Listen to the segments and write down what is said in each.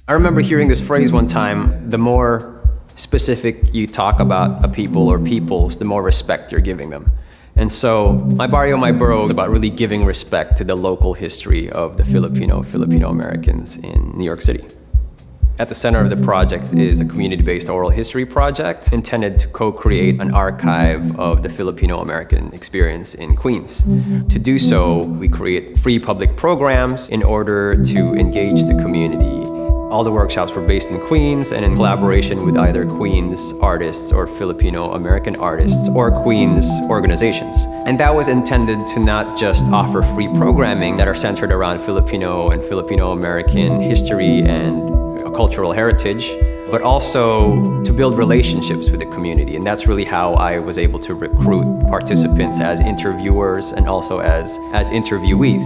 I remember hearing this phrase one time: the more specific you talk about a people or peoples, the more respect you're giving them. And so my Baryo, my Borough is about really giving respect to the local history of the Filipino-Americans in New York City. At the center of the project is a community-based oral history project intended to co-create an archive of the Filipino-American experience in Queens. To do so, we create free public programs in order to engage the community. All the workshops were based in Queens and in collaboration with either Queens artists or Filipino-American artists or Queens organizations. And that was intended to not just offer free programming that are centered around Filipino and Filipino-American history and cultural heritage, but also to build relationships with the community. And that's really how I was able to recruit participants as interviewers and also as interviewees.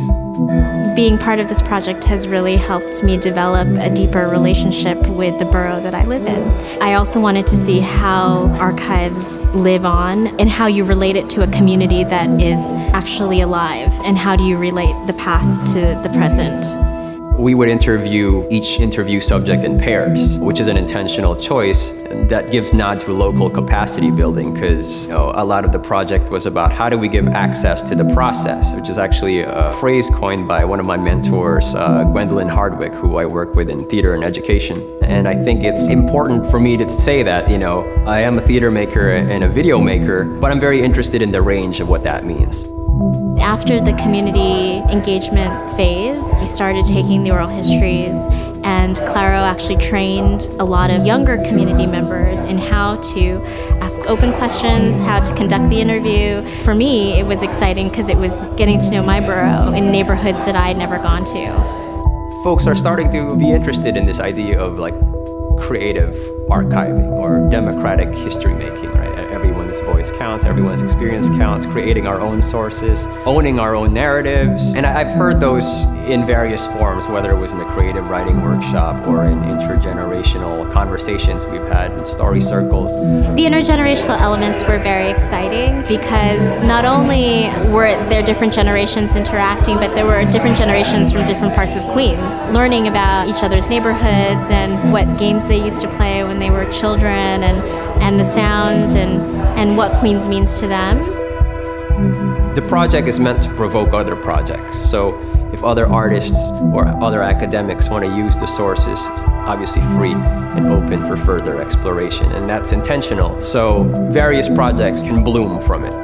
Being part of this project has really helped me develop a deeper relationship with the borough that I live in. I also wanted to see how archives live on and how you relate it to a community that is actually alive, and how do you relate the past to the present. We would interview each interview subject in pairs, which is an intentional choice that gives nod to local capacity building, because a lot of the project was about how do we give access to the process, which is actually a phrase coined by one of my mentors, Gwendolyn Hardwick, who I work with in theater and education. And I think it's important for me to say that, I am a theater maker and a video maker, but I'm very interested in the range of what that means. After the community engagement phase, we started taking the oral histories, and Claro actually trained a lot of younger community members in how to ask open questions, how to conduct the interview. For me, it was exciting because it was getting to know my borough in neighborhoods that I had never gone to. Folks are starting to be interested in this idea of creative archiving or democratic history making, right? Everyone's voice counts, everyone's experience counts, creating our own sources, owning our own narratives. And I've heard those in various forms, whether it was in a creative writing workshop or in intergenerational conversations we've had in story circles. The intergenerational elements were very exciting because not only were there different generations interacting, but there were different generations from different parts of Queens, learning about each other's neighborhoods and what games they used to play when they were children, and the sounds and what Queens means to them. The project is meant to provoke other projects. So if other artists or other academics want to use the sources, it's obviously free and open for further exploration, and that's intentional. So various projects can bloom from it.